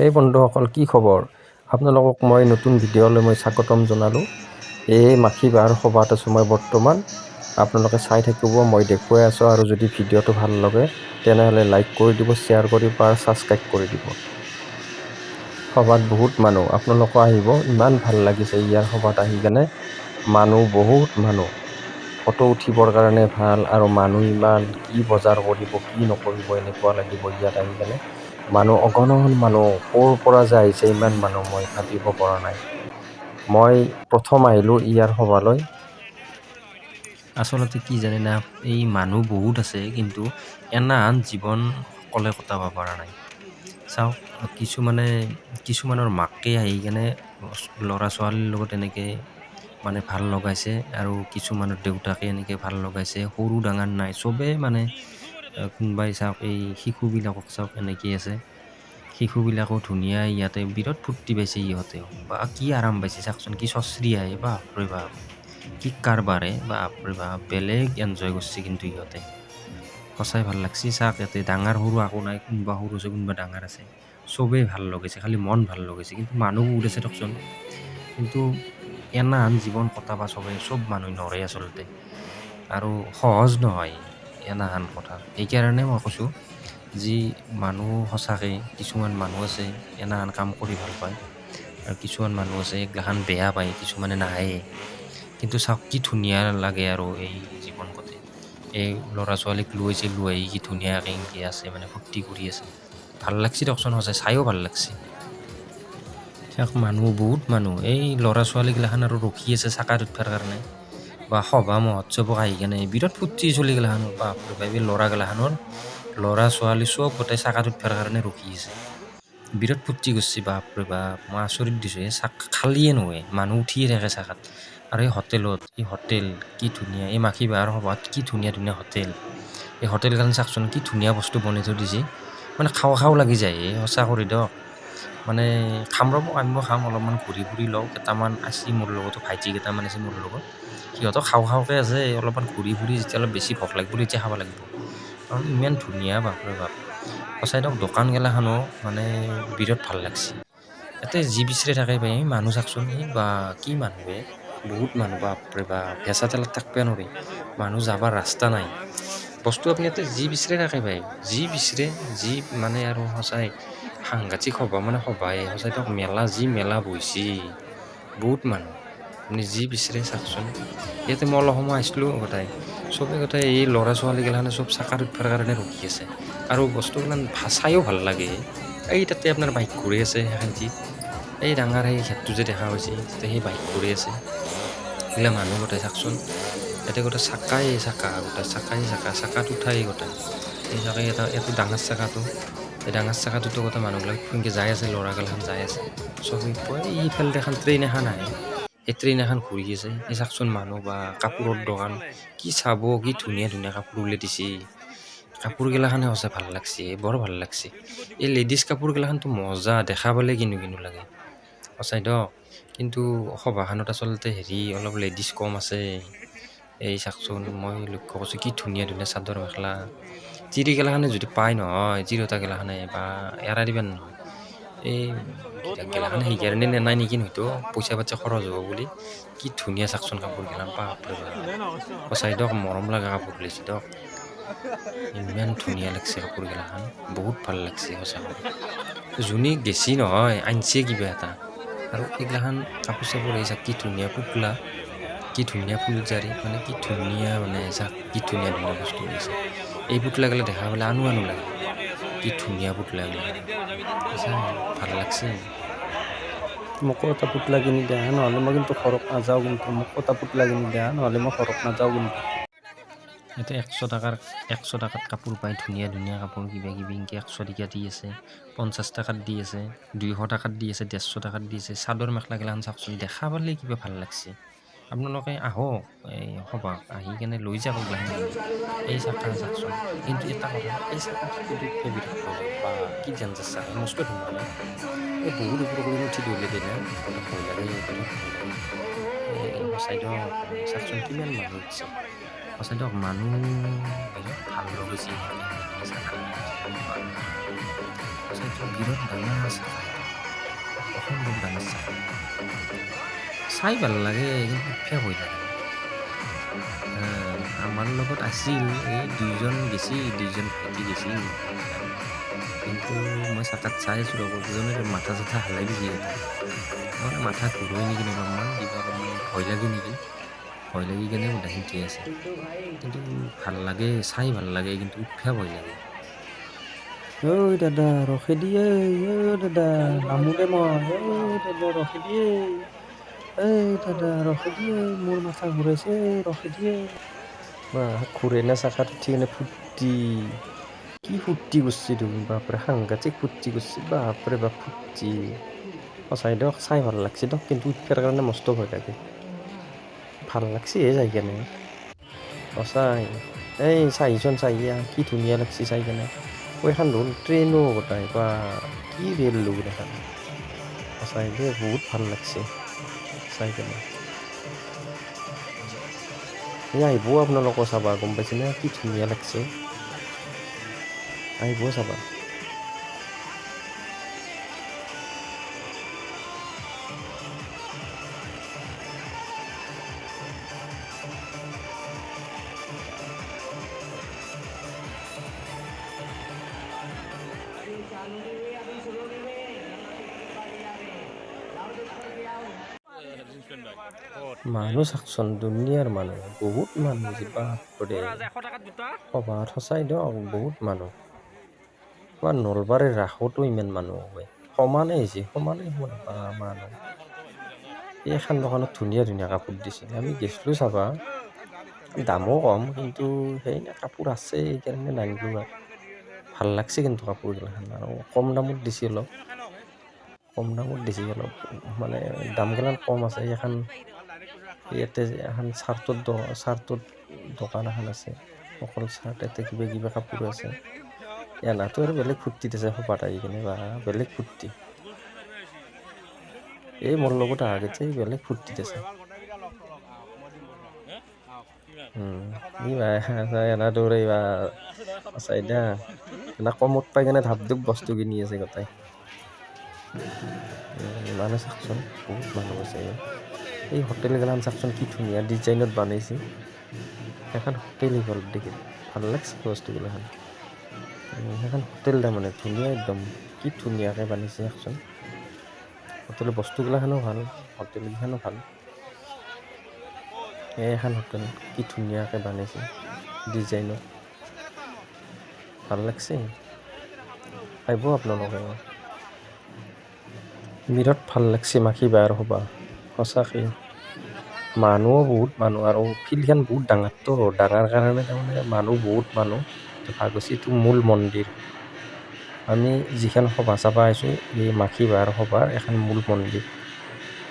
এই বন্ধুসকল কি খবৰ? আপোনালোকক মই নতুন ভিডিঅ'লৈ স্বাগতম জনালোঁ। এই মাখি বাঁহৰ সভাত আছোঁ মই বৰ্তমান। আপোনালোকে চাই থাকিব, মই দেখুৱাই আছোঁ। আৰু যদি ভিডিঅ'টো ভাল লাগে তেনেহ'লে লাইক কৰি দিব, শ্বেয়াৰ কৰি আৰু ছাবস্ক্ৰাইব কৰি দিব। সভাত বহুত মানুহ, আপোনালোকো আহিব। ইমান ভাল লাগিছে ইয়াৰ সভাত আহি কেনে। মানুহ বহুত মানুহ, ফটো উঠিবৰ কাৰণে ভাল। আৰু মানুহ ইমান, কি বজাৰ কৰিব কি নকৰিব এনেকুৱা লাগিব ইয়াত আহি কেনে। মানুহ অগণন মানুহ, ক'ৰ পৰা যে আহিছে ইমান মানুহ মই ভাবিব পৰা নাই। মই প্ৰথম আহিলোঁ ইয়াৰ সভালৈ। আচলতে কি জানে না, এই মানুহ বহুত আছে কিন্তু এনাহান জীৱন সকলে কটাব পৰা নাই। চাওক, কিছুমানৰ মাকে আহি কেনে ল'ৰা ছোৱালীৰ লগত এনেকে মানে ভাল লগাইছে, আৰু কিছুমানৰ দেউতাকে এনেকে ভাল লগাইছে। সৰু ডাঙৰ নাই, চবেই মানে কোনোবাই চাওক, এই শিশুবিলাকক চাওক এনেকেই আছে। শিশুবিলাকো ধুনীয়া, ইয়াতে বিৰাট ফূৰ্তি পাইছে ইহঁতেও। বা কি আৰাম পাইছে চাওকচোন, কি চচৰি আহে, বাপৰে বাপ কি কাৰবাৰে, বাপৰে বাপ বেলেগ এনজয় কৰিছে কিন্তু ইহঁতে। সঁচাই ভাল লাগছি। চাওক ইয়াতে ডাঙৰ সৰু একো নাই, কোনোবা সৰু আছে কোনোবা ডাঙৰ আছে, চবেই ভাল লগাইছে, খালি মন ভাল লগাইছে। কিন্তু মানুহ বহুত আছে দিয়কচোন। কিন্তু এনাহান জীৱন কটাবা চব মানুহ নৰে আচলতে, আৰু সহজ নহয় এনাহান কথা। সেইকাৰণে মই কৈছোঁ, যি মানুহ সঁচাকৈ কিছুমান মানুহ আছে এনাহান কাম কৰি ভাল পায়, আৰু কিছুমান মানুহ আছে এইগিলাখান বেয়া পায়, কিছুমানে নাহে। কিন্তু চাওক কি ধুনীয়া লাগে আৰু এই জীৱন কটাই। এই ল'ৰা ছোৱালীক লৈ আহি কি ধুনীয়াকৈ এনকে আছে, মানে ফূৰ্তি কৰি আছে। ভাল লাগছি দিয়কচোন, সঁচাই চায়ো ভাল লাগছি। চাওক মানুহ বহুত মানুহ, এই ল'ৰা ছোৱালীগিলাখান আৰু ৰখি আছে চাকাত উঠিবৰ কাৰণে, বা সভা মহোৎসৱক আহি কেনে বিৰাট ফূৰ্তি চলিগিলাখানৰ। বাপৰে বাপ এই ল'ৰাগিলাখানৰ, ল'ৰা ছোৱালী চব গোটেই চাকাত উঠিবৰ কাৰণে ৰখি আছে, বিৰাট ফূৰ্তি কৰিছে। বাপৰে বাপ মই আচৰিত দিছোঁ, এই খালিয়ে নহয়, মানুহ উঠিয়ে থাকে চাকাত। আৰু এই হোটেল কি ধুনীয়া, এই মাখি বাঁহৰ সভাত কি ধুনীয়া ধুনীয়া হোটেল। এই হোটেলখন চাওকচোন, কি ধুনীয়া বস্তু বনাই থৈ দিছে, মানে খাওঁ লাগি যায়। সঁচা কৰি দিয়ক, মানে আমিও খাম, অলপমান ঘূৰি ফুৰি লওঁ। কেইটামান আছে মোৰ লগতো, ভাইটি কেইটামান আছে মোৰ লগত, সিহঁতক খাওঁকে আছে। অলপমান ঘূৰি ফুৰি যেতিয়া অলপ বেছি ভোক লাগিব তেতিয়া খাব লাগিব, কাৰণ ইমান ধুনীয়া। বাপৰে বাপ সঁচাই দিয়ক, দোকান গেলাখানো মানে বিৰাট ভাল লাগছি। ইয়াতে যি বিচাৰি থাকে পাই, মানুহ চাওকচোন, বা কি মানুহ বহুত মানুহ। বাপৰে বাপ হেঁচা ঠেলাত থাকিবই নোৱাৰি, মানুহ যাবৰ ৰাস্তা নাই। বস্তু আপুনি ইয়াতে যি বিচাৰে থাকে পায়, যি বিচাৰে, যি মানে আৰু সঁচাই সাংঘাতিক সভা, মানে সভাই সঁচাই দিয়ক। যি মেলা বহিছে, বহুত মানুহ, আপুনি যি বিচাৰে চাওকচোন। ইয়াতে মই অলপ সময় আহিছিলোঁ, গোটাই এই ল'ৰা ছোৱালীগিলাখানে চব চাকাত উঠিবৰ কাৰণে ৰখি আছে। আৰু বস্তুগিলান চায়ো ভাল লাগে। এই তাতে আপোনাৰ বাইক ঘূৰি আছে সেইখানটিত, এই ডাঙৰ সেই ঘেটটো যে দেখা পাইছে, তাতে সেই বাইক ঘূৰি আছে। এইগিলা মানুহ গোটাই চাওকচোন, ইয়াতে গোটেই চাকাত উঠাই গোটাই এই চাকাই এইটো ডাঙৰ চাকাটো, এই ডাঙৰ চাকাটোতো গোটেই মানুহবিলাক এনেকৈ যাই আছে, ল'ৰাগিলাখান যাই আছে চবেই। এইফালে এখন ট্ৰেইন এখন আহে, সেই ট্ৰেইন এখন ঘূৰি আছে। এই চাওকচোন মানুহ, বা কাপোৰৰ দোকান কি চাব, কি ধুনীয়া ধুনীয়া কাপোৰ উলিয়াই দিছে। কাপোৰগিলাখানে সঁচাই ভাল লাগছে, বৰ ভাল লাগছে। এই লেডিজ কাপোৰগিলাখানটো মজা, দেখা পালে কিনো লাগে সঁচাই দিয়ক। কিন্তু সভাখনত আচলতে অলপ লেডিজ কম আছে। এই চাওকচোন, মই লক্ষ্য কৰিছোঁ কি ধুনীয়া ধুনীয়া চাদৰ মেখেলা। তিৰিগিলাখানে যদি পায় নহয়, তিৰোতাগিলাখানে বা এৰাই দিবা নহয়। এই গিলাখানে সেইকাৰণে নেনাই নেকি, হয়তো পইচা পাতি খৰচ হ'ব বুলি। কি ধুনীয়া চাওকচোন কাপোৰগিলাখান, বাপৰে বাপ সঁচাই দিয়ক, মৰম লগা কাপোৰ ওলাইছে দিয়ক। ইমান ধুনীয়া লাগছে কাপোৰগিলাখান, বহুত ভাল লাগছে সঁচা কৰি। যোনে গেছি নহয়, আনছে কিবা এটা। আৰু এইগিলাখান কাপোৰ চাপোৰ এই চাওক, কি ধুনীয়া পুতলা, কি ধুনীয়া ফুলজাৰি, মানে কি ধুনীয়া, মানে চাওক কি ধুনীয়া ধুনীয়া বস্তু ওলাইছে। এই পুতলাগিলা দেখা পালে আনো লাগে, কি ধুনীয়া পুতলাগিলাখান, সঁচাই ভাল লাগছে। মোকো এটা পুতলা কিনি দিয়া, নহ'লে মই কিন্তু ঘৰত নাযাওঁ। কিন্তু মোকো এটা পুতলা কিনি দিয়া, নহ'লে মই ঘৰত নাযাওঁ কিন্তু। ইয়াতে 100 টকাত কাপোৰ পায়, ধুনীয়া ধুনীয়া কাপোৰ, কিবা কিবি এনেকৈ 100 টকীয়া দি আছে, 50 টকাত দি আছে, 200 টকাত দি আছে, 150 টকাত দি আছে। চাদৰ মেখেলাগিলাখান চাওকচোন, দেখা পালে কিবা ভাল লাগছে। আপোনালোকে আহক এই সভা, আহি কেনে লৈ যাওক এইগিলাখান কিনি। এই চাওকচোন, কিন্তু এটা কথা, এই চাকাটোত উঠিব বিৰাট ভয় লাগে। বা কি ডেঞ্জাৰ চাকা, মস্ত ধুনীয়া ন, এই বহুত ওপৰ কৰি উঠি দলিয়াই দিয়ে না, সেইকাৰণে ভয় লাগে, বিৰাট ভয় লাগে। এই সঁচাই দিয়ক, চাওকচোন কিমান মানুহ উঠছে। সঁচাই দিয়ক, মানুহ বিৰাট ভাল লগাইছে ইয়াতে। চাকা বাহ এইটো বিৰাট ডাঙৰ চাকা এইটো অসম্ভৱ ডাঙৰ চাকা চাই ভাল লাগে কিন্তু উঠিয়া ভয় লাগে আমাৰ লগত আছিল এই দুইজন ভাইটি গেছি কিন্তু মই চাকাত চাই আছোঁ ৰ'ব কিজনে মাথা চাথা হালাই দিছে এটা মানে মাথা ঘূৰই নেকি অলপমান কিবা অলপমান ভয় লাগে নেকি ভয় লাগি কেনে বোধহয় শিকি আছে কিন্তু ভাল লাগে চাই ভাল লাগে কিন্তু উঠিয়া ভয় লাগে ঐ দাদা ৰখি দিয়ে দাদা নামো দে মই দাদা ৰখি দিয়ে দাদা ৰখি দিয়ে মোৰ মাথা ঘূৰাইছে ৰখি দিয়ে বা ঘূৰে না চাকাত উঠি কেনে ফুৰ্তি কি ফুৰ্তি কৰিছে তুমি বাপৰে সাংঘাতিক ফুৰ্তি কৰিছে বাপৰে বাপ ফুৰ্তি সঁচাই দিয়ক চাই ভাল লাগছে দিয়ক কিন্তু উঠিবৰ কাৰণে মস্ত ভয় লাগে ভাল লাগছে যাই কেনে সঁচাই এই চাহিচোন চাহিয়া কি ধুনীয়া লাগছে চাই কেনে এখন হ'ল ট্ৰেইনো গোটাই বা কি ৰেল লোক এখন সঁচাই দেই বহুত ভাল লাগছে চাই কেনে এই আহিব আপোনালোকৰ চাবা গম পাইছেনে কি ধুনীয়া লাগছে আহিব চাবা মানুহ চাকচোন দুনিয়াৰ মানুহ বহুত মানুহ বাপৰে সভাত সঁচাই দিয়ক বহুত মানুহ আমাৰ নলবাৰীৰ ৰাসতো ইমান মানুহ হয় সমানে হৈছে সমানে মানুহ এইখন দোকানত ধুনীয়া ধুনীয়া কাপোৰ দিছিল আমি গেছিলোঁ চাবা দামো কম কিন্তু সেই কাপোৰ আছে সেইকাৰণে নানিলোঁ আৰু ভাল লাগছে কিন্তু কাপোৰগিলাখান আৰু কম দামত দিছে অলপ কম দামত দিছে অলপ মানে দামগিলান কম আছে এখন ইয়াতে এখন চাৰ্টৰ দোকান এখন আছে অকল চাৰ্ট ইয়াতে কিবা কিবা কাপোৰ আছে এনাটো আৰু বেলেগ ফূৰ্তিত আছে সপাত আহি কিনে বা বেলেগ ফূৰ্তি এই মোৰ লগত আহাগেতে বেলেগ ফূৰ্তিত আছে এনা দৌৰে বা সঁচাই দিয়া এনা কমত পাই কেনে ধাপ ধুপ বস্তু কিনি আছে গোটাই মানুহ চাকচোন বহুত মানুহ আছে এই হোটেলগিলাখান চাকচোন কি ধুনীয়া ডিজাইনত বনাইছে এখন হোটেল হ'ল দেখি ভাল লাগছে বস্তুগিলাখান সেইখন হোটেল তাৰমানে ধুনীয়া একদম কি ধুনীয়াকৈ বনাইছে চাকচোন হোটেলৰ বস্তুগিলাখানো ভাল হোটেলকেইখনো ভাল এখন হোটেল কি ধুনীয়াকৈ বনাইছে ডিজাইনত ভাল লাগছে আহিব আপোনালোকে বিৰাট ভাল লাগছে মাখি বাৰ হ'বা সঁচাকৈ মানুহো বহুত মানুহ আৰু ফিল্ডখন বহুত ডাঙৰটো ডাঙৰ কাৰণে তাৰমানে মানুহ বহুত মানুহ ভাগ হৈছে এইটো মূল মন্দিৰ আমি যিখন সভা চাবা আহিছোঁ এই মাখি বাৰ সভাৰ এখন মূল মন্দিৰ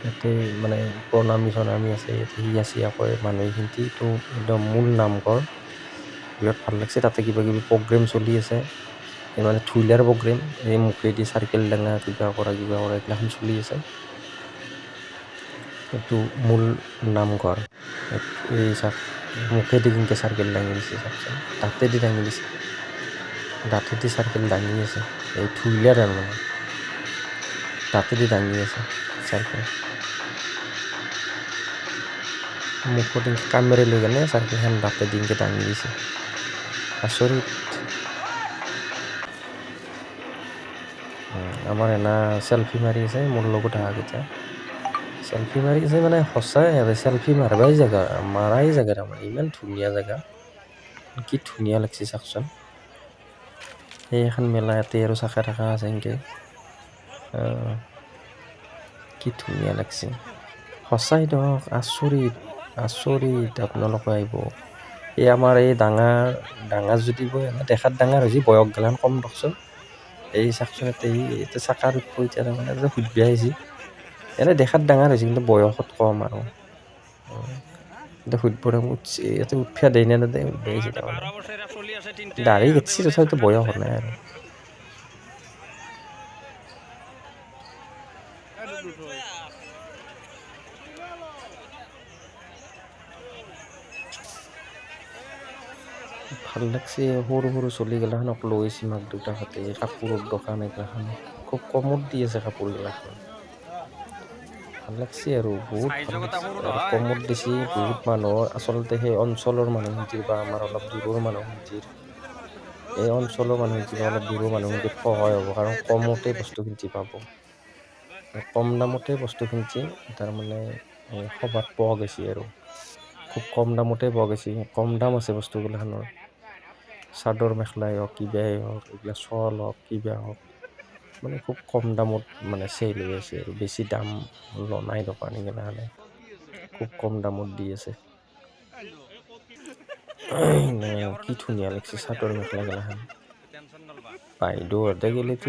ইয়াতে মানে প্ৰণামী চনামী আছে ইয়াতে হিয়া চিয়া কৰে মানুহখিনিতে এইটো একদম মূল নামঘৰ বিৰাট ভাল লাগছে তাতে কিবা কিবি প্ৰগ্ৰেম চলি আছে এই মানে ঢুলীয়াৰ প্ৰগ্ৰেম এই মুখেদি চাৰ্কেল ডাঙা কিবা কৰা এইগিলাখন চলি আছে এইটো মূল নামঘৰ এই মুখেদি কেনেকৈ চাৰ্কেল দাঙি দিছে চাওকচোন দাঁতেদি দাঙি দিছে দাঁতেদি চাৰ্কেল দাঙি আছে এই ঢুলীয়াৰ মানে দাঁতেদি দাঙি আছে চাৰ্কেল মুখত কামেৰে লৈ কেনে চাৰ্কেলখন দাঁতেদি এনেকৈ দাঙি দিছে আচৰিত আমাৰ এনা চেল্ফি মাৰি আছে মোৰ লগত আহাকেইটা চেল্ফি মাৰি আছে মানে সঁচাই আৰু চেল্ফি মাৰবাই জেগা মাৰাই জেগা তাৰমানে ইমান ধুনীয়া জেগা কি ধুনীয়া লাগছে চাওকচোন সেই এখন মেলা ইয়াতে আৰু চাকা থাকা আছে এনেকৈ কি ধুনীয়া লাগছে সঁচাই ধৰক আচৰিত আপোনালোকে আহিব এই আমাৰ এই ডাঙৰ যদি দেখাত ডাঙৰ হৈছে বয়স গেলান কম দকচোন এই চাকচোন ইয়াতে চাকাৰ উঠব এতিয়া তাৰমানে সুধবি আহিছে এনেই দেখাত ডাঙৰ হৈছে কিন্তু বয়সত কম আৰু সুধব উঠছে ইয়াতে উঠিয়া দেই নে নেদে সুধবাইছে তাৰমানে দাঢ়ি কাটছি তথাপিতো বয়স হোৱা নাই আৰু ভাল লাগছে সৰু সৰু চলিগিলাখানক লৈ আহিছে মাক দেউতাকহঁতে কাপোৰৰ দোকান এগিলাখান খুব কমত দি আছে কাপোৰগিলাখান ভাল লাগছে আৰু বহুত ভাল লাগছে আৰু কমত দিছে বহুত মানুহ আচলতে সেই অঞ্চলৰ মানুহখিনিৰ বা আমাৰ অলপ দূৰৰ মানুহখিনিৰ এই অঞ্চলৰ মানুহখিনিৰ বা অলপ দূৰৰ মানুহখিনিৰ সহায় হ'ব কাৰণ কমতে বস্তুখিনি পাব কম দামতে বস্তুখিনি তাৰমানে সবাত পোৱা গৈছে আৰু খুব কম দামতে পোৱা গৈছে কম দাম আছে বস্তুগিলাখানৰ চাদৰ মেখেলাই হওক কিবাই হওক এইবিলাক শ্বল হওক কিবা হওক মানে খুব কম দামত মানে চেল হৈ আছে আৰু বেছি দাম নাই দোকানীগিলাখানে খুব কম দামত দি আছে কি ধুনীয়া লাগছে চাদৰ মেখেলাগিলাখান বাইদেউহঁতে গেলেতো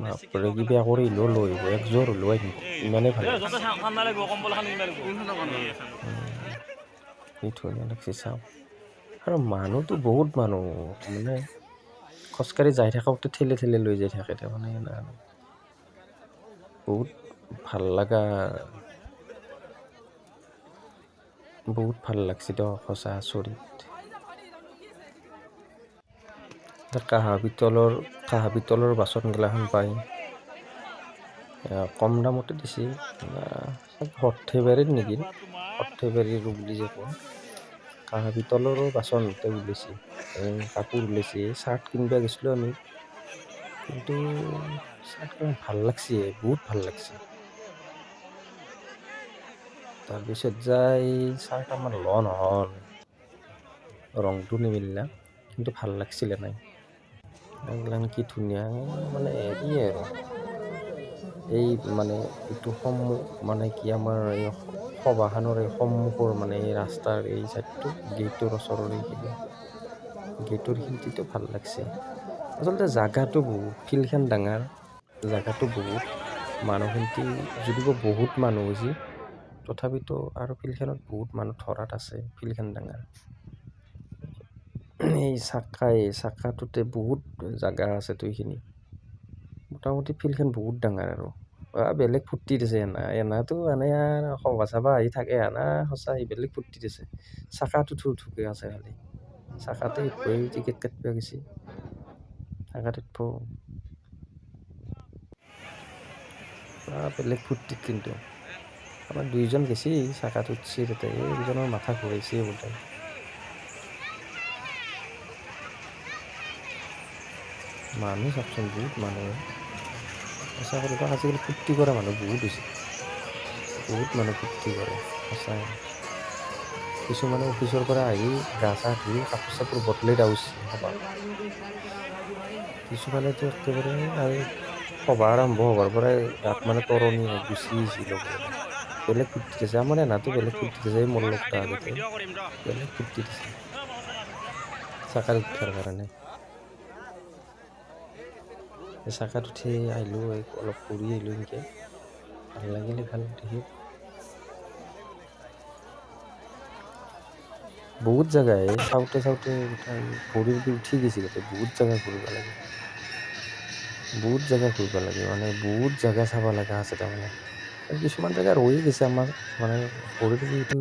বাপৰে কিবা কৰিলেও লৈ আহিব একযোৰ হ'লেও আনিব ইমানেই ভাল কি ধুনীয়া লাগছে চাওঁ আৰু মানুহটো বহুত মানুহ মানে খোজকাঢ়ি যাই থাকোঁতে ঠেলে ঠেলে লৈ যাই থাকে তাৰমানে বহুত ভাল লগা বহুত ভাল লাগছে তো সঁচা আচৰিত কাঁহ পিতলৰ বাচনগিলাখান পায় কম দামতে দিছে সৰ্থেবাৰীৰ নেকি সৰ্থেবাৰীৰ বুলি যে কয় কাঁহ পিতলৰো বাচন ওলাইছে কাপোৰ ওলাইছে চাৰ্ট কিনিব গৈছিলোঁ আমি কিন্তু চাৰ্টখন ভাল লাগছে বহুত ভাল লাগছে তাৰপিছত যাই চাৰ্ট আমাৰ লোৱা নহ'ল ৰংটো নিমিলিলে কিন্তু ভাল লাগছিলে নাই এইগিলান কি ধুনীয়া মানে হেৰিয়ে আৰু এই মানে এইটো মানে কি আমাৰ এই সভাখনৰ এই সন্মুখৰ মানে এই ৰাস্তাৰ এই চাইডটো গেটৰ ওচৰৰ এইখিনি গেটৰ খিন্তিটো ভাল লাগছে আচলতে জাগাটো বহুত ফিল্ডখন ডাঙৰ জাগাটো বহুত মানুহখিনি যদিও বহুত মানুহ হৈছে তথাপিতো আৰু ফিল্ডখনত বহুত মানুহ ধৰাত আছে ফিল্ডখন ডাঙৰ এই চাকাটোতে বহুত জাগা আছে তো এইখিনি মোটামুটি ফিল্ডখন বহুত ডাঙৰ আৰু বেলেগ ফূৰ্তি দিছে এনাতো এনে আৰু সভা চাবা আহি থাকে সঁচাই বেলেগ ফূৰ্তি দিছে চাকাটো থুকে আছে খালি চাকাতে টিকেট কাটিব গৈছে চাকাত উঠিব বেলেগ ফূৰ্তিত কিন্তু আমাৰ দুইজন গেছি চাকাত উঠছি তাতে এইজনৰ মাথা ঘূৰাইছে বোলে মানুহ চাওকচোন বহুত মানুহ সঁচা কথা আজিকালি ফূৰ্তি কৰা মানুহ বহুত হৈছে বহুত মানুহ ফূৰ্তি কৰে সঁচাই কিছুমানে অফিচৰ পৰা আহি গা চা ধুই কাপোৰ চাপোৰ বদলাই দাউছে সভা কিছুমানেতো একেবাৰে আৰু সভা আৰম্ভ হোৱাৰ পৰাই গাত মানে তৰণি গুচি আহিছিল বেলেগ ফূৰ্তি দিছে আমাৰ এনাটো বেলেগ ফূৰ্তি দিছে মোৰ লগত আগতে বেলেগ ফূৰ্তি দিছে চাকাত উঠাৰ কাৰণে চাকাত উঠি আহিলোঁ অলপ ফুৰি আহিলোঁ এনেকৈ ভাল লাগিলে ভাল দেখি বহুত জেগা চাওঁতে ভৰিৰ বিষ উঠি গৈছে গোটেই বহুত জেগা ঘূৰিব লাগে মানে বহুত জেগা চাব লগা আছে তাৰমানে কিছুমান জেগা ৰৈ গৈছে আমাৰ মানে ভৰিৰ বিষটো